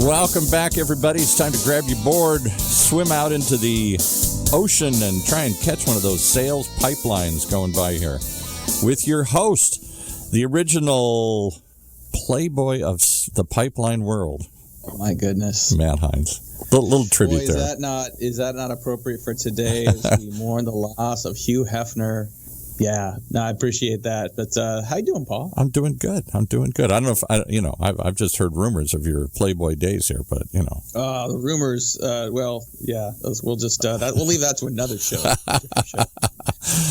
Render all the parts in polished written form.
Welcome back, everybody. It's time to grab your board, swim out into the ocean, and try and catch one of those sales pipelines going by here with your host, the original playboy of the pipeline world. Oh, my goodness. Matt Hines. Little tribute there. Is that not appropriate for today as we mourn the loss of Hugh Hefner? Yeah, no, I appreciate that. But how you doing, Paul? I'm doing good. I don't know if I've just heard rumors of your Playboy days here, but the rumors. We'll leave that to another show.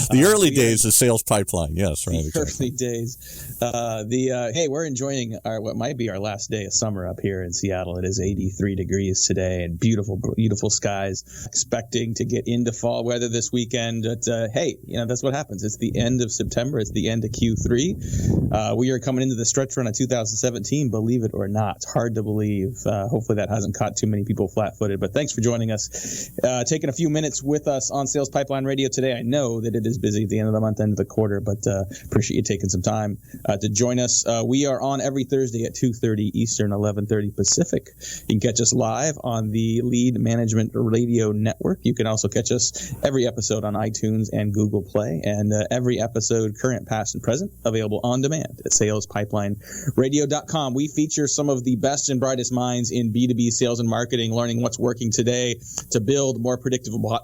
The early days of sales pipeline. Yes, right. The early days. Hey, we're enjoying what might be our last day of summer up here in Seattle. It is 83 degrees today and beautiful, beautiful skies. Expecting to get into fall weather this weekend. But hey, that's what happens. It's the end of September. It's the end of Q3. We are coming into the stretch run of 2017, believe it or not. It's hard to believe. Hopefully that hasn't caught too many people flat-footed. But thanks for joining us. Taking a few minutes with us on Sales Pipeline Radio today. I know that it is busy at the end of the month, end of the quarter, but appreciate you taking some time to join us. We are on every Thursday at 2:30 Eastern, 11:30 Pacific. You can catch us live on the Lead Management Radio Network. You can also catch us every episode on iTunes and Google Play, and every episode, current, past, and present, available on demand at salespipelineradio.com. We feature some of the best and brightest minds in B2B sales and marketing, learning what's working today to build more predictable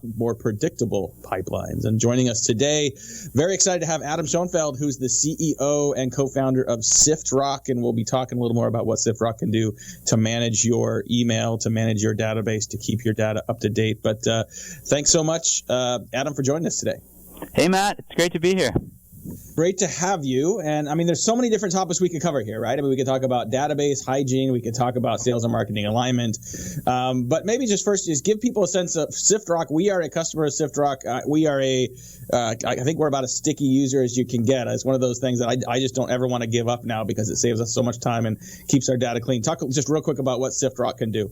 pipelines. And joining us today, very excited to have Adam Schoenfeld, who's the CEO and co-founder of Siftrock, and we'll be talking a little more about what Siftrock can do to manage your email, to manage your database, to keep your data up to date. But thanks so much, Adam, for joining us today. Hey, Matt. It's great to be here. Great to have you. And I mean, there's so many different topics we could cover here, right? I mean, we could talk about database hygiene. We could talk about sales and marketing alignment. But maybe just first, just give people a sense of Siftrock. We are a customer of Siftrock. We are I think we're about as sticky user as you can get. It's one of those things that I just don't ever want to give up now because it saves us so much time and keeps our data clean. Talk just real quick about what Siftrock can do.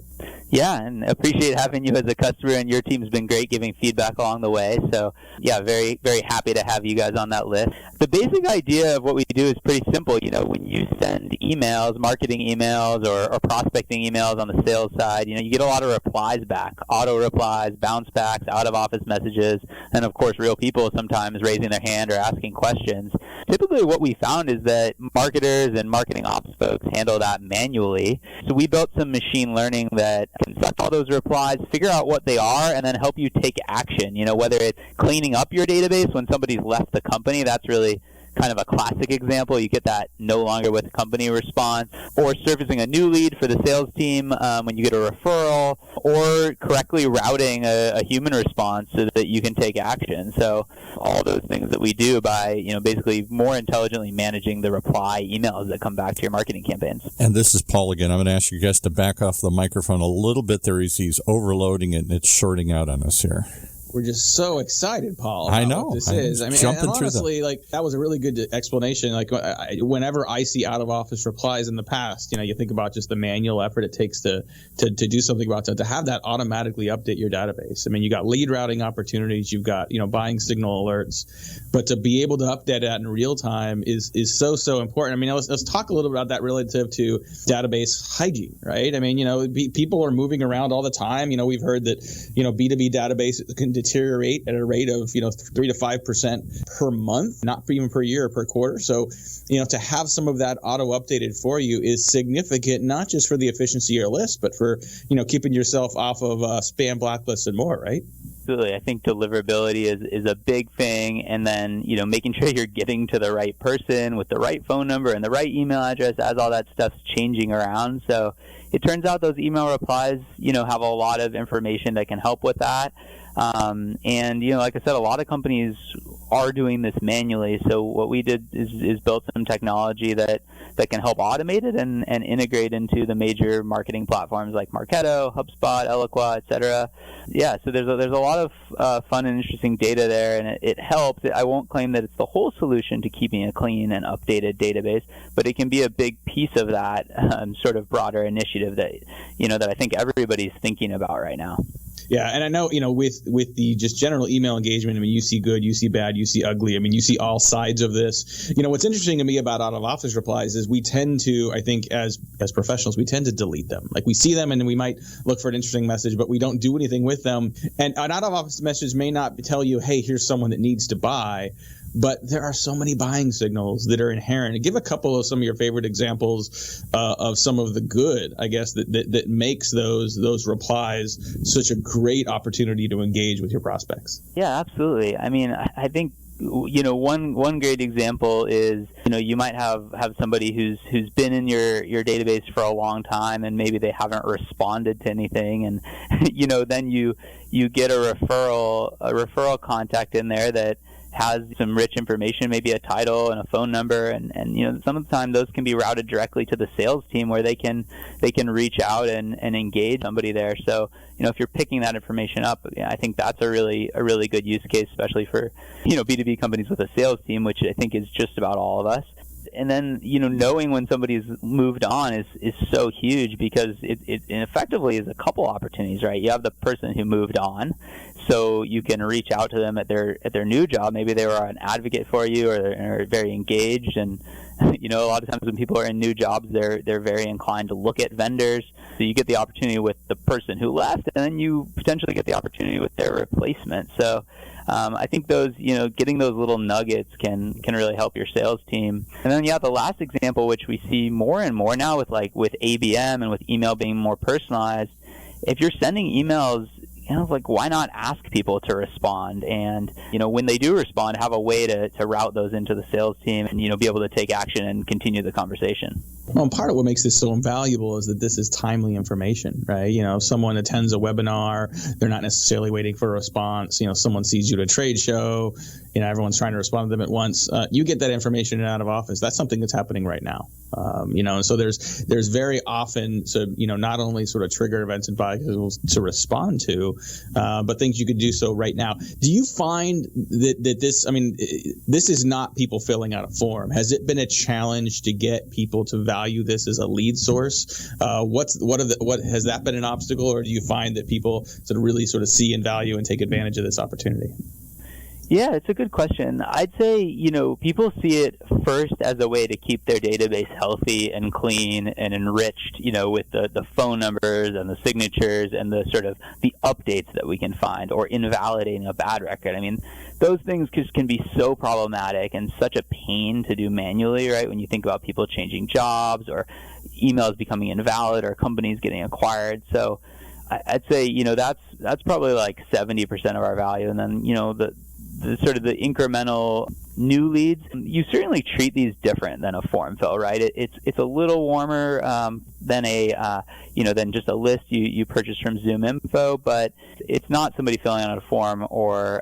Yeah, and appreciate having you as a customer, and your team's been great giving feedback along the way. So, yeah, very, very happy to have you guys on that list. The basic idea of what we do is pretty simple. When you send emails, marketing emails or prospecting emails on the sales side, you get a lot of replies back, auto replies, bounce backs, out-of-office messages, and, of course, real people sometimes raising their hand or asking questions. Typically what we found is that marketers and marketing ops folks handle that manually. So we built some machine learning that can suck all those replies, figure out what they are, and then help you take action. Whether it's cleaning up your database when somebody's left the company, that's really kind of a classic example. You get that no longer with company response, or surfacing a new lead for the sales team when you get a referral, or correctly routing a human response so that you can take action. So all those things that we do by, basically more intelligently managing the reply emails that come back to your marketing campaigns. And this is Paul again. I'm going to ask you guys to back off the microphone a little bit there. He's overloading it and it's shorting out on us here. We're just so excited, Paul. I know. What this is. I mean, and honestly, that was a really good explanation. Whenever I see out-of-office replies in the past, you think about just the manual effort it takes to do something about that, to have that automatically update your database. I mean, you got lead routing opportunities, you've got buying signal alerts, but to be able to update that in real time is so important. I mean, let's talk a little bit about that relative to database hygiene, right? I mean, people are moving around all the time. We've heard that B2B databases can deteriorate at a rate of 3 to 5% per month, not even per year or per quarter. So to have some of that auto updated for you is significant, not just for the efficiency of your list, but for keeping yourself off of spam blacklists and more, right? Absolutely. I think deliverability is a big thing, and then making sure you're getting to the right person with the right phone number and the right email address as all that stuff's changing around. So it turns out those email replies have a lot of information that can help with that. And like I said, a lot of companies are doing this manually. So what we did is built some technology that can help automate it and integrate into the major marketing platforms like Marketo, HubSpot, Eloqua, etc. Yeah, so there's a lot of fun and interesting data there, and it helps. I won't claim that it's the whole solution to keeping a clean and updated database, but it can be a big piece of that sort of broader initiative that that I think everybody's thinking about right now. Yeah, and I know, with the just general email engagement, I mean, you see good, you see bad, you see ugly. I mean, you see all sides of this. What's interesting to me about out-of-office replies is we tend to, I think, as professionals, we tend to delete them. Like, we see them and then we might look for an interesting message, but we don't do anything with them. And an out-of-office message may not tell you, hey, here's someone that needs to buy. But there are so many buying signals that are inherent. Give a couple of some of your favorite examples of some of the good, I guess, that makes those replies such a great opportunity to engage with your prospects. Yeah, absolutely. I mean, I think one great example is you might have somebody who's been in your database for a long time, and maybe they haven't responded to anything, and then you get a referral contact in there that has some rich information, maybe a title and a phone number, and some of the time those can be routed directly to the sales team where they can reach out and engage somebody there. So if you're picking that information up, I think that's a really good use case, especially for B2B companies with a sales team, which I think is just about all of us. And then knowing when somebody's moved on is so huge, because it effectively is a couple opportunities, right? You have the person who moved on, so you can reach out to them at their new job. Maybe they were an advocate for you, or they're very engaged, and a lot of times when people are in new jobs, they're very inclined to look at vendors. So you get the opportunity with the person who left, and then you potentially get the opportunity with their replacement. So I think those, getting those little nuggets can really help your sales team. And then, the last example, which we see more and more now with ABM and with email being more personalized, if you're sending emails, why not ask people to respond? And, when they do respond, have a way to route those into the sales team and, be able to take action and continue the conversation. Well, and part of what makes this so invaluable is that this is timely information, right? If someone attends a webinar, they're not necessarily waiting for a response. Someone sees you at a trade show, everyone's trying to respond to them at once. You get that information out of office. That's something that's happening right now. And so there's very often, not only sort of trigger events and vehicles to respond to, but things you could do so right now. Do you find that this is not people filling out a form? Has it been a challenge to get people to value this as a lead source? What has that been an obstacle, or do you find that people really see and value and take advantage of this opportunity? Yeah, it's a good question. I'd say, people see it first as a way to keep their database healthy and clean and enriched, with the phone numbers and the signatures and the sort of the updates that we can find, or invalidating a bad record. I mean, those things can be so problematic and such a pain to do manually, right? When you think about people changing jobs, or emails becoming invalid, or companies getting acquired. So I'd say, that's probably 70% of our value. And then, the sort of the incremental new leads, you certainly treat these different than a form fill, right? It's a little warmer than than just a list you purchase from Zoom Info, but it's not somebody filling out a form or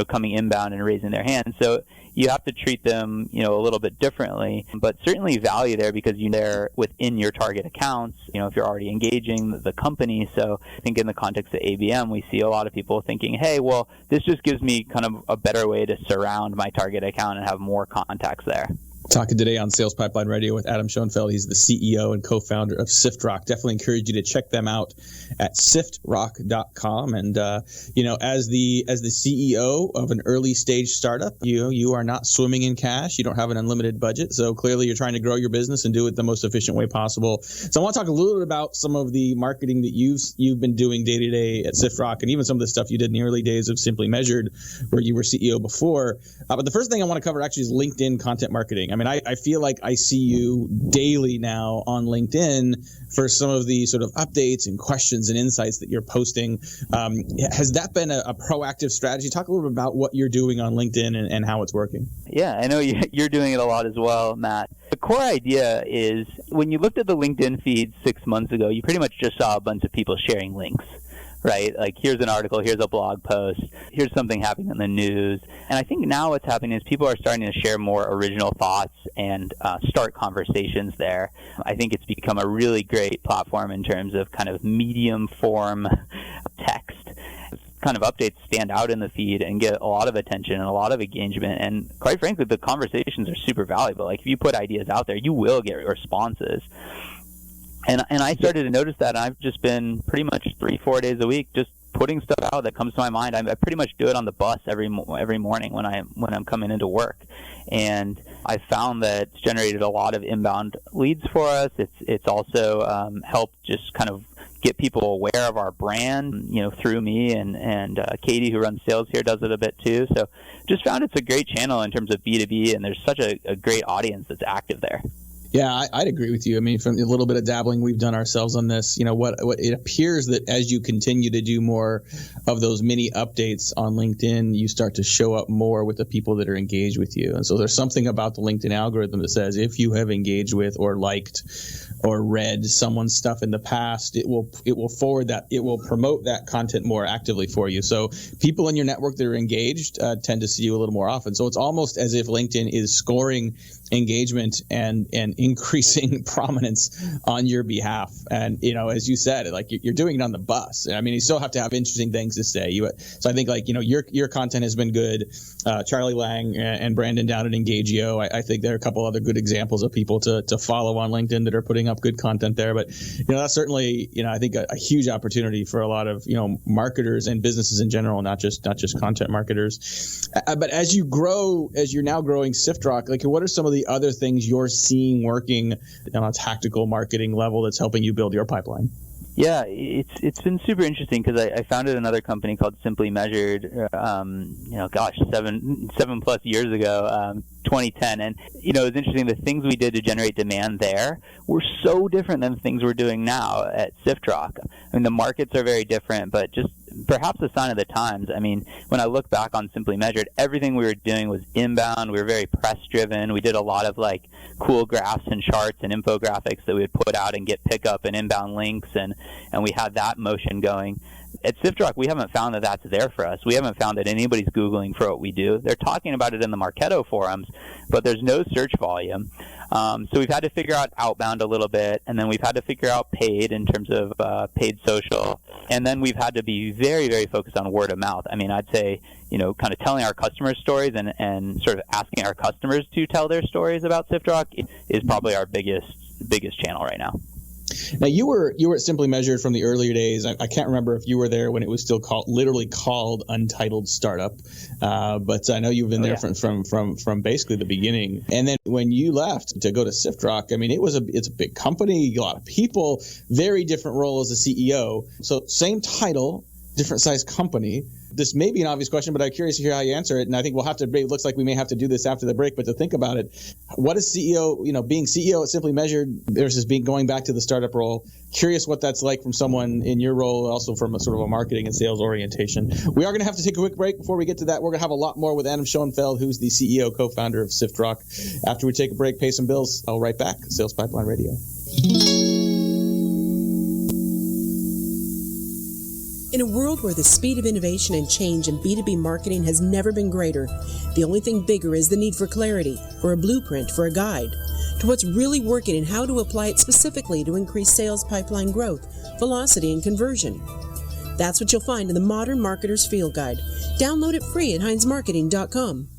coming inbound and raising their hand. So you have to treat them a little bit differently, but certainly value there, because they're within your target accounts. If you're already engaging the company. So I think in the context of ABM, we see a lot of people thinking, hey, well, this just gives me kind of a better way to surround my target account and have more contacts there. Talking today on Sales Pipeline Radio with Adam Schoenfeld. He's the CEO and co-founder of Siftrock. Definitely encourage you to check them out at siftrock.com. And, as the CEO of an early stage startup, you are not swimming in cash. You don't have an unlimited budget. So clearly you're trying to grow your business and do it the most efficient way possible. So I want to talk a little bit about some of the marketing that you've been doing day to day at Siftrock, and even some of the stuff you did in the early days of Simply Measured, where you were CEO before. But the first thing I want to cover actually is LinkedIn content marketing. I mean, I feel like I see you daily now on LinkedIn for some of the sort of updates and questions and insights that you're posting. Has that been a proactive strategy? Talk a little bit about what you're doing on LinkedIn and how it's working. Yeah, I know you're doing it a lot as well, Matt. The core idea is, when you looked at the LinkedIn feed 6 months ago, you pretty much just saw a bunch of people sharing links. Right? Like, here's an article, here's a blog post, here's something happening in the news. And I think now what's happening is people are starting to share more original thoughts and start conversations there. I think it's become a really great platform in terms of kind of medium form text. Kind of updates stand out in the feed and get a lot of attention and a lot of engagement. And quite frankly, the conversations are super valuable. Like, if you put ideas out there, you will get responses. And I started to notice that, and I've just been pretty much 3-4 days a week just putting stuff out that comes to my mind. I pretty much do it on the bus every morning when I'm coming into work, and I found that it's generated a lot of inbound leads for us. It's also helped just kind of get people aware of our brand, through me, and Katie, who runs sales here, does it a bit too. So just found it's a great channel in terms of B2B, and there's such a great audience that's active there. Yeah, I'd agree with you. I mean, from a little bit of dabbling we've done ourselves on this, what it appears that as you continue to do more of those mini updates on LinkedIn, you start to show up more with the people that are engaged with you. And so there's something about the LinkedIn algorithm that says if you have engaged with or liked or read someone's stuff in the past, it will forward that, it will promote that content more actively for you. So people in your network that are engaged tend to see you a little more often. So it's almost as if LinkedIn is scoring engagement and increasing prominence on your behalf. And, as you said, like you're doing it on the bus. I mean, you still have to have interesting things to say. So I think your content has been good. Charlie Lang and Brandon down at Engagio, I think there are a couple other good examples of people to follow on LinkedIn that are putting up good content there. But, that's certainly, I think a huge opportunity for a lot of, marketers and businesses in general, not just content marketers. But as you're now growing Siftrock, like what are some of the other things you're seeing working on a tactical marketing level that's helping you build your pipeline? Yeah, it's been super interesting because I founded another company called Simply Measured, 7+ years ago, 2010. And, it was interesting. The things we did to generate demand there were so different than the things we're doing now at Siftrock. I mean, the markets are very different, but just perhaps a sign of the times. I mean, when I look back on Simply Measured, everything we were doing was inbound. We were very press-driven. We did a lot of, cool graphs and charts and infographics that we would put out and get pickup and inbound links, and we had that motion going. At Siftrock, we haven't found that that's there for us. We haven't found that anybody's Googling for what we do. They're talking about it in the Marketo forums, but there's no search volume. So we've had to figure out outbound a little bit, and then we've had to figure out paid in terms of paid social. And then we've had to be very, very focused on word of mouth. I mean, I'd say, kind of telling our customers stories and sort of asking our customers to tell their stories about Siftrock is probably our biggest channel right now. Now you were at Simply Measured from the earlier days. I can't remember if you were there when it was still literally called Untitled Startup, but I know you've been there from basically the beginning. And then when you left to go to Siftrock, I mean, it's a big company, a lot of people, very different role as a CEO. So same title, different size company. This may be an obvious question, but I'm curious to hear how you answer it. And I think it looks like we may have to do this after the break, but to think about it, what is CEO, being CEO at Simply Measured versus going back to the startup role? Curious what that's like from someone in your role, also from a sort of a marketing and sales orientation. We are going to have to take a quick break. Before we get to that, we're going to have a lot more with Adam Schoenfeld, who's the CEO, co-founder of Siftrock. After we take a break, pay some bills, I'll right back. Sales Pipeline Radio. In a world where the speed of innovation and change in B2B marketing has never been greater, the only thing bigger is the need for clarity, for a blueprint, for a guide, to what's really working and how to apply it specifically to increase sales pipeline growth, velocity, and conversion. That's what you'll find in the Modern Marketer's Field Guide. Download it free at HeinzMarketing.com.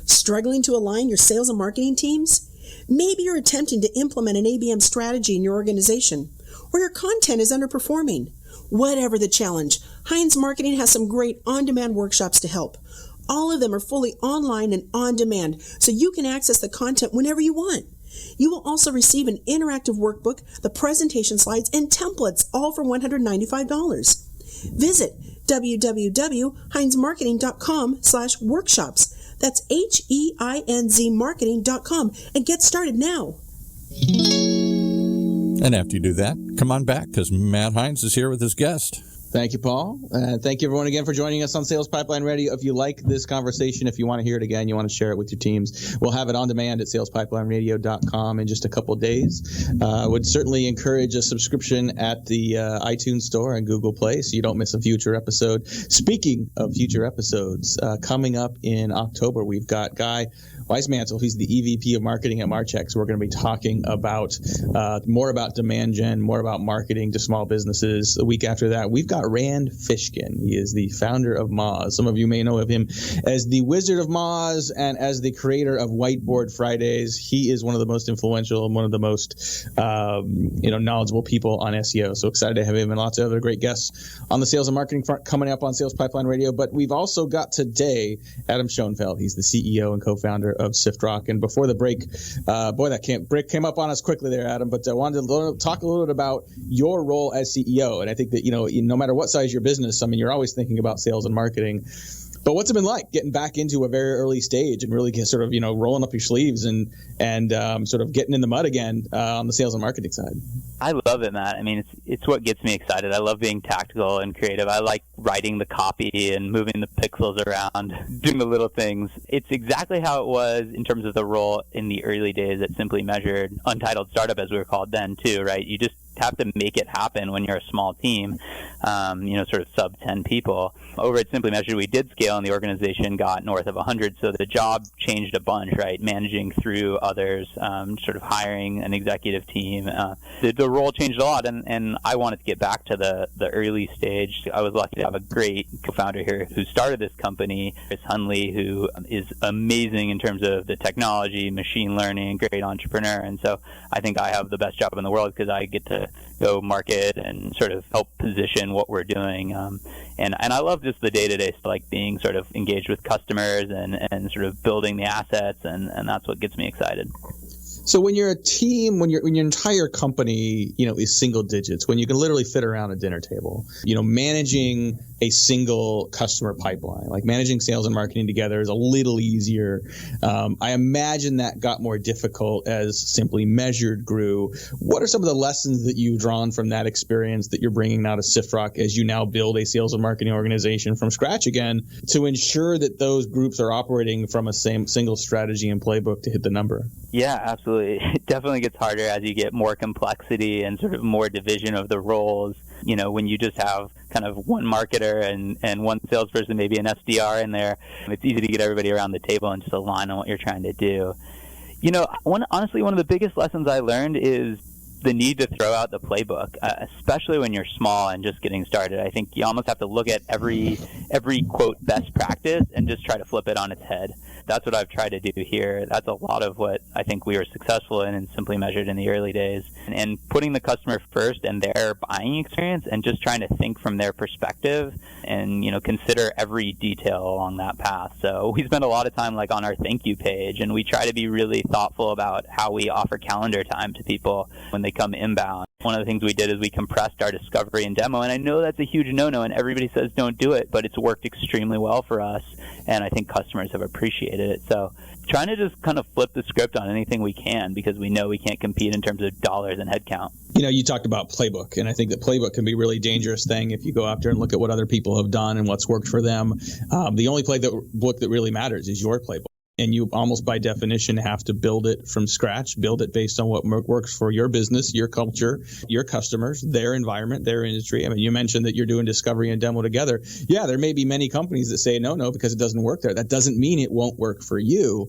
Struggling to align your sales and marketing teams? Maybe you're attempting to implement an ABM strategy in your organization, or your content is underperforming. Whatever the challenge, Heinz Marketing has some great on-demand workshops to help. All of them are fully online and on-demand, so you can access the content whenever you want. You will also receive an interactive workbook, the presentation slides, and templates, all for $195. Visit www.heinzmarketing.com/workshops. That's HEINZ marketing.com and get started now. And after you do that, come on back because Matt Heinz is here with his guest. Thank you, Paul. Thank you, everyone, again for joining us on Sales Pipeline Radio. If you like this conversation, if you want to hear it again, you want to share it with your teams, we'll have it on demand at salespipelineradio.com in just a couple of days. Would certainly encourage a subscription at the iTunes Store and Google Play so you don't miss a future episode. Speaking of future episodes, coming up in October, we've got Guy Weismantel. He's the EVP of Marketing at Marchex. We're going to be talking about more about demand gen, more about marketing to small businesses. The week after that, we've got Rand Fishkin. He is the founder of Moz. Some of you may know of him as the Wizard of Moz and as the creator of Whiteboard Fridays. He is one of the most influential and one of the most knowledgeable people on SEO. So excited to have him and lots of other great guests on the sales and marketing front coming up on Sales Pipeline Radio. But we've also got today Adam Schoenfeld. He's the CEO and co-founder of Siftrock. And before the break, that break came up on us quickly there, Adam. But I wanted to talk a little bit about your role as CEO. And I think that, no matter what size your business, I mean, you're always thinking about sales and marketing. But what's it been like getting back into a very early stage and really sort of, rolling up your sleeves and sort of getting in the mud again on the sales and marketing side? I love it, Matt. I mean, it's what gets me excited. I love being tactical and creative. I like writing the copy and moving the pixels around, doing the little things. It's exactly how it was in terms of the role in the early days at Simply Measured, Untitled Startup as we were called then too, right? You just have to make it happen when you're a small team, sort of sub 10 people. Over at Simply Measured, we did scale and the organization got north of 100. So the job changed a bunch, right? Managing through others, sort of hiring an executive team. The role changed a lot, and I wanted to get back to the early stage. I was lucky to have a great co-founder here who started this company, Chris Hunley, who is amazing in terms of the technology, machine learning, great entrepreneur. And so I think I have the best job in the world because I get to go market and sort of help position what we're doing. And I love just the day-to-day, like being sort of engaged with customers and sort of building the assets, and that's what gets me excited. So when you're a team, when your entire company, is single digits, when you can literally fit around a dinner table, managing a single customer pipeline, like managing sales and marketing together is a little easier. I imagine that got more difficult as Simply Measured grew. What are some of the lessons that you've drawn from that experience that you're bringing now to Siftrock as you now build a sales and marketing organization from scratch again to ensure that those groups are operating from a single strategy and playbook to hit the number? Yeah, absolutely. It definitely gets harder as you get more complexity and sort of more division of the roles. When you just have kind of one marketer and one salesperson, maybe an SDR in there, it's easy to get everybody around the table and just align on what you're trying to do. Honestly, one of the biggest lessons I learned is the need to throw out the playbook, especially when you're small and just getting started. I think you almost have to look at every quote best practice and just try to flip it on its head. That's what I've tried to do here. That's a lot of what I think we were successful in Simply Measured in the early days. And putting the customer first and their buying experience and just trying to think from their perspective and, consider every detail along that path. So we spend a lot of time on our thank you page, and we try to be really thoughtful about how we offer calendar time to people when they come inbound. One of the things we did is we compressed our discovery and demo, and I know that's a huge no-no, and everybody says don't do it, but it's worked extremely well for us, and I think customers have appreciated it. So trying to just kind of flip the script on anything we can because we know we can't compete in terms of dollars and headcount. You talked about playbook, and I think that playbook can be a really dangerous thing if you go out there and look at what other people have done and what's worked for them. The only playbook that really matters is your playbook. And you almost by definition have to build it from scratch, build it based on what works for your business, your culture, your customers, their environment, their industry. I mean, you mentioned that you're doing discovery and demo together. Yeah, there may be many companies that say no, because it doesn't work there. That doesn't mean it won't work for you.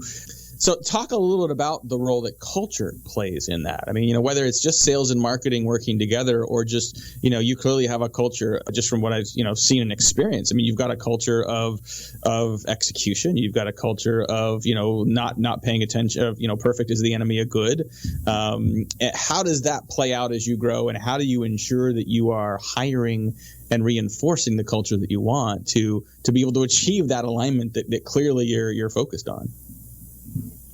So talk a little bit about the role that culture plays in that. I mean, whether it's just sales and marketing working together or just, you clearly have a culture just from what I've, seen and experienced. I mean, you've got a culture of execution. You've got a culture of, not paying attention of, perfect is the enemy of good. How does that play out as you grow, and how do you ensure that you are hiring and reinforcing the culture that you want to be able to achieve that alignment that clearly you're focused on?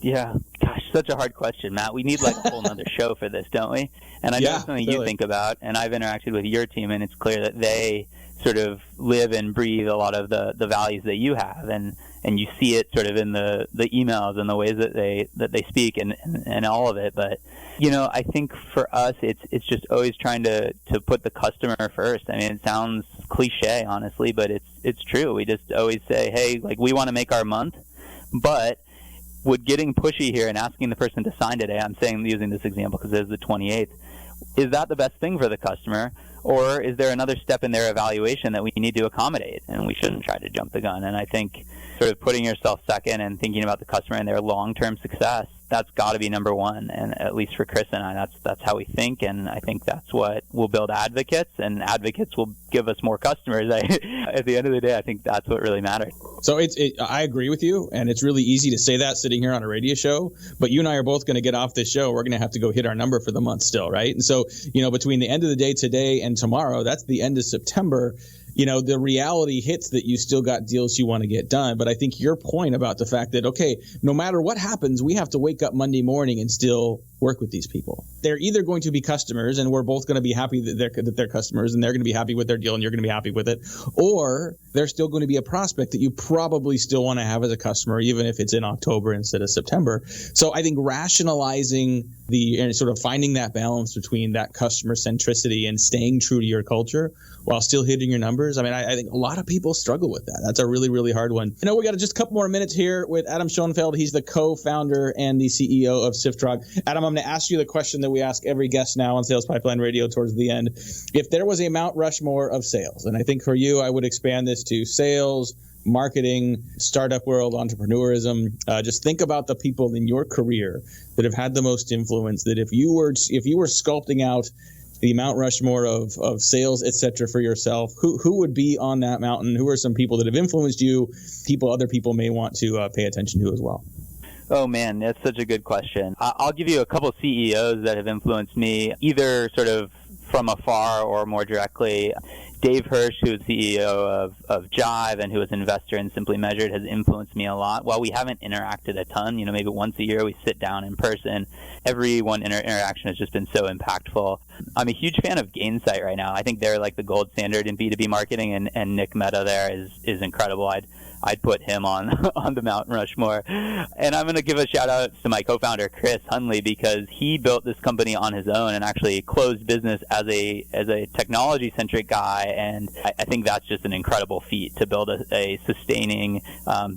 Yeah, gosh, such a hard question, Matt. We need a whole nother show for this, don't we? And I know it's something you think about, and I've interacted with your team, and it's clear that they sort of live and breathe a lot of the values that you have, and you see it sort of in the emails and the ways that they speak and all of it. But I think for us, it's just always trying to put the customer first. I mean, it sounds cliche, honestly, but it's true. We just always say, hey, we want to make our month, but would getting pushy here and asking the person to sign today, I'm using this example because it's the 28th, is that the best thing for the customer? Or is there another step in their evaluation that we need to accommodate? And we shouldn't try to jump the gun. And I think sort of putting yourself second and thinking about the customer and their long-term success, that's got to be number one. And at least for Chris and I, that's how we think. And I think that's what will build advocates, and advocates will give us more customers. At the end of the day, I think that's what really matters. So I agree with you, and it's really easy to say that sitting here on a radio show, but you and I are both going to get off this show. We're going to have to go hit our number for the month still, right? And so, between the end of the day today and tomorrow, that's the end of September. The reality hits that you still got deals you want to get done. But I think your point about the fact that, okay, no matter what happens, we have to wake up Monday morning and still work with these people. They're either going to be customers, and we're both going to be happy that they're customers, and they're going to be happy with their deal, and you're going to be happy with it, or they're still going to be a prospect that you probably still want to have as a customer, even if it's in October instead of September. So I think rationalizing and sort of finding that balance between that customer centricity and staying true to your culture while still hitting your numbers. I mean, I think a lot of people struggle with that. That's a really, really hard one. We got just a couple more minutes here with Adam Schoenfeld. He's the co-founder and the CEO of Siftrock. Adam, I'm going to ask you the question that we ask every guest now on Sales Pipeline Radio towards the end. If there was a Mount Rushmore of sales, and I think for you, I would expand this to sales, marketing, startup world, entrepreneurism. Just think about the people in your career that have had the most influence, that if you were sculpting out the Mount Rushmore of sales, et cetera, for yourself, who would be on that mountain? Who are some people that have influenced you, other people may want to pay attention to as well? Oh, man, that's such a good question. I'll give you a couple CEOs that have influenced me, either sort of from afar or more directly. Dave Hersh, who is CEO of Jive and who is an investor in Simply Measured, has influenced me a lot. While we haven't interacted a ton, maybe once a year we sit down in person, every one interaction has just been so impactful. I'm a huge fan of Gainsight right now. I think they're like the gold standard in B2B marketing, and Nick Mehta there is incredible. I'd put him on the Mount Rushmore. And I'm going to give a shout out to my co-founder, Chris Hunley, because he built this company on his own and actually closed business as a technology-centric guy. And I think that's just an incredible feat, to build a sustaining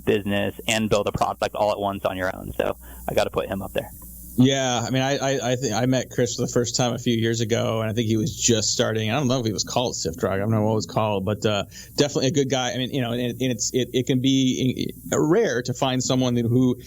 business and build a product all at once on your own. So I got to put him up there. Yeah, I mean, I think I met Chris for the first time a few years ago, and I think he was just starting. I don't know if he was called Siftrock. I don't know what it was called, but definitely a good guy. I mean, and it can be rare to find someone who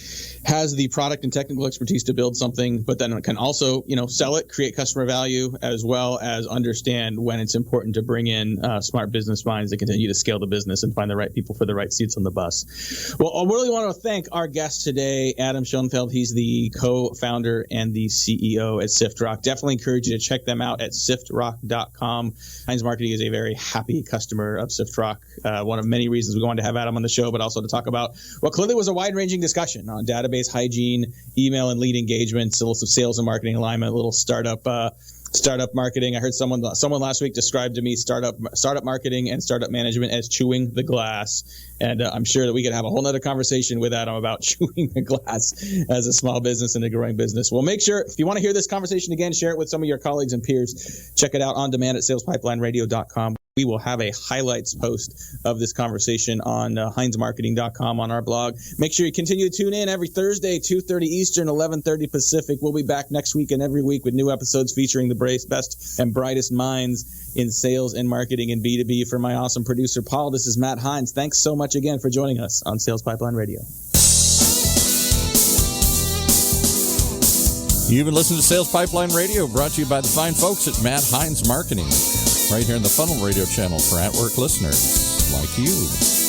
has the product and technical expertise to build something, but then can also, sell it, create customer value, as well as understand when it's important to bring in smart business minds that continue to scale the business and find the right people for the right seats on the bus. Well, I really want to thank our guest today, Adam Schoenfeld. He's the co-founder and the CEO at Siftrock. Definitely encourage you to check them out at siftrock.com. Heinz Marketing is a very happy customer of Siftrock. One of many reasons we wanted to have Adam on the show, but also to talk about what clearly was a wide-ranging discussion on database hygiene, email and lead engagement, sales and marketing alignment, a little startup marketing. I heard someone last week describe to me startup marketing and startup management as chewing the glass. And I'm sure that we could have a whole nother conversation with Adam about chewing the glass as a small business and a growing business. Well, make sure, if you want to hear this conversation again, share it with some of your colleagues and peers. Check it out on demand at salespipelineradio.com. We will have a highlights post of this conversation on HeinzMarketing.com on our blog. Make sure you continue to tune in every Thursday, 2:30 Eastern, 11:30 Pacific. We'll be back next week and every week with new episodes featuring the best and brightest minds in sales and marketing and B2B. For my awesome producer, Paul, this is Matt Heinz. Thanks so much again for joining us on Sales Pipeline Radio. You've been listening to Sales Pipeline Radio, brought to you by the fine folks at Matt Heinz Marketing, right here in the Funnel Radio channel for at-work listeners like you.